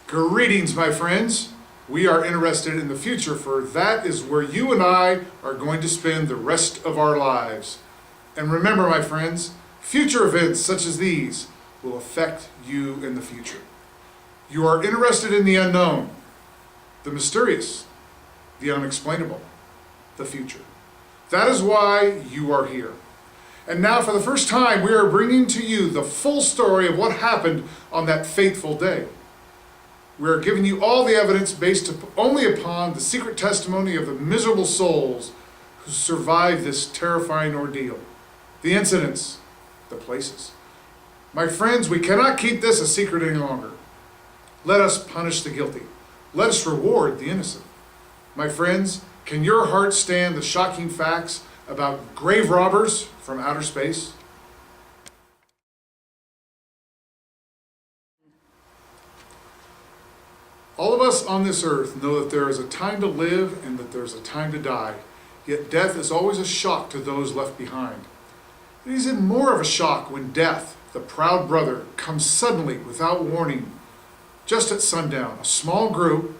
Greetings, my friends. We are interested in the future, for that is where you and I are going to spend the rest of our lives. And remember, my friends, future events such as these will affect you in the future. You are interested in the unknown, the mysterious, the unexplainable, the future. That is why you are here. And now, for the first time, we are bringing to you the full story of what happened on that fateful day. We are giving you all the evidence based only upon the secret testimony of the miserable souls who survived this terrifying ordeal. The incidents, the places. My friends, we cannot keep this a secret any longer. Let us punish the guilty. Let us reward the innocent. My friends, can your heart stand the shocking facts about grave robbers from outer space? All of us on this earth know that there is a time to live and that there is a time to die, yet death is always a shock to those left behind. It is even more of a shock when death, the proud brother, comes suddenly without warning. Just at sundown, a small group,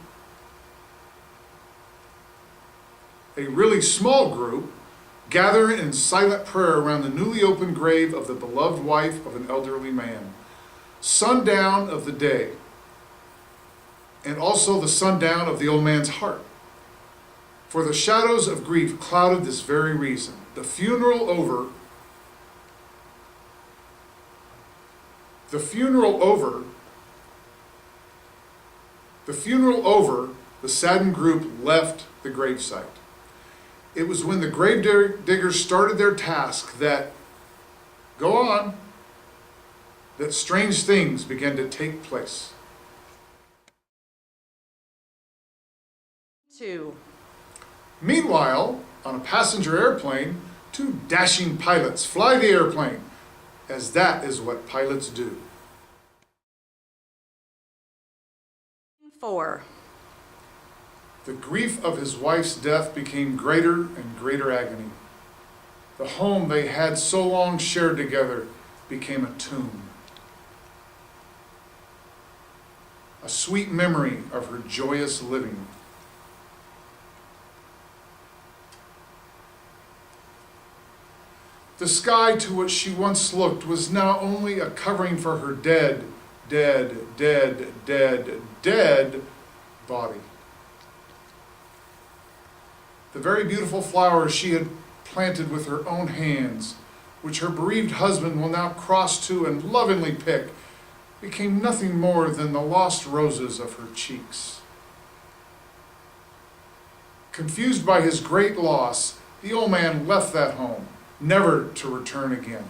a really small group, gather in silent prayer around the newly opened grave of the beloved wife of an elderly man. Sundown of the day, and also the sundown of the old man's heart. For the shadows of grief clouded this very reason. The funeral over, the saddened group left the gravesite. It was when the grave diggers started their task that, go on, that strange things began to take place. 2. Meanwhile, on a passenger airplane, 2 dashing pilots fly the airplane, as that is what pilots do. 4. The grief of his wife's death became greater and greater agony. The home they had so long shared together became a tomb. A sweet memory of her joyous living. The sky to which she once looked was now only a covering for her dead body. The very beautiful flowers she had planted with her own hands, which her bereaved husband will now cross to and lovingly pick, became nothing more than the lost roses of her cheeks. Confused by his great loss, the old man left that home, never to return again.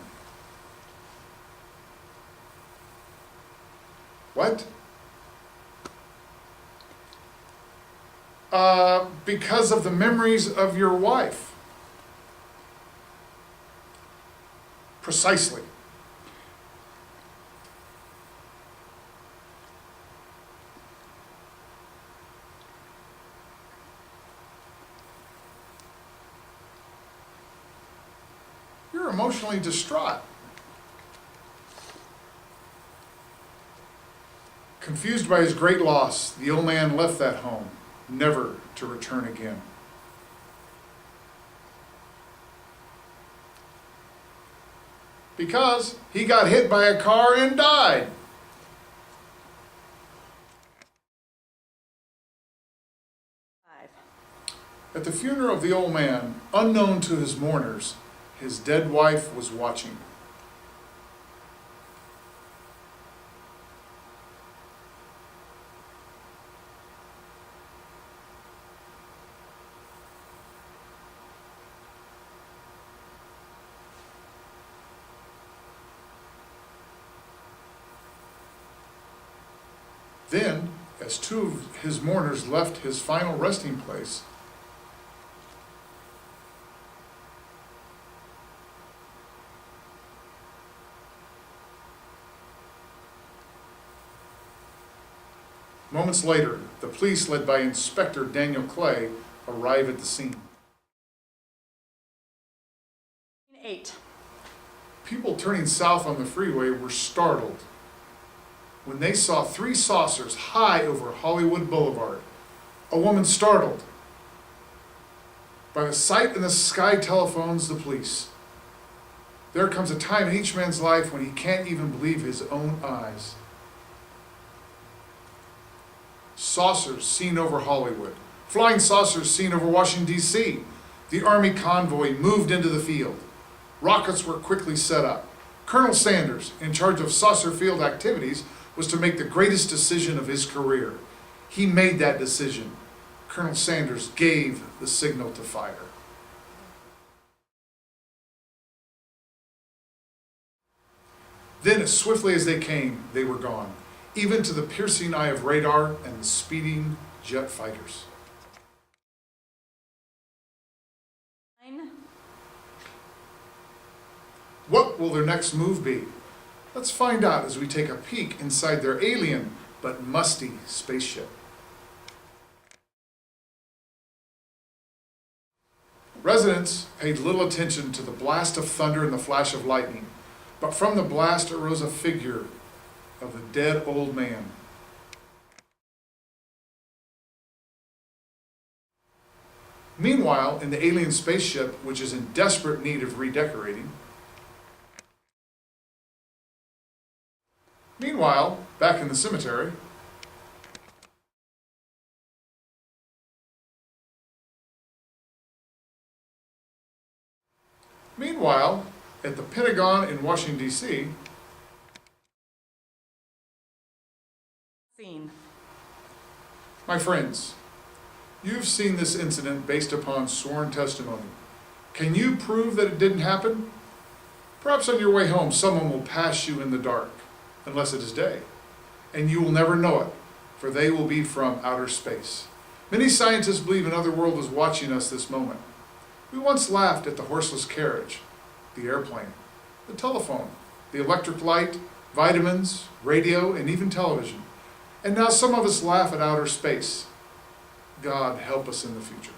What? Because of the memories of your wife. Precisely. You're emotionally distraught. Confused by his great loss, the old man left that home, never to return again. Because he got hit by a car and died. At the funeral of the old man, unknown to his mourners, his dead wife was watching. Then, as 2 of his mourners left his final resting place, moments later, the police, led by Inspector Daniel Clay, arrive at the scene. 8. People turning south on the freeway were startled. when they saw 3 saucers high over Hollywood Boulevard. A woman startled by the sight in the sky telephones the police. There comes a time in each man's life when he can't even believe his own eyes. Saucers seen over Hollywood. Flying saucers seen over Washington, D.C. The Army convoy moved into the field. Rockets were quickly set up. Colonel Sanders, in charge of saucer field activities, was to make the greatest decision of his career. He made that decision. Colonel Sanders gave the signal to fire. Then, as swiftly as they came, they were gone, even to the piercing eye of radar and the speeding jet fighters. What will their next move be? Let's find out as we take a peek inside their alien but musty spaceship. Residents paid little attention to the blast of thunder and the flash of lightning, but from the blast arose a figure of a dead old man. Meanwhile, in the alien spaceship, which is in desperate need of redecorating, back in the cemetery, at the Pentagon in Washington, D.C., my friends, you've seen this incident based upon sworn testimony. Can you prove that it didn't happen? Perhaps on your way home, someone will pass you in the dark, unless it is day, and you will never know it, for they will be from outer space. Many scientists believe another world is watching us this moment. We once laughed at the horseless carriage, the airplane, the telephone, the electric light, vitamins, radio, and even television. And now some of us laugh at outer space. God help us in the future.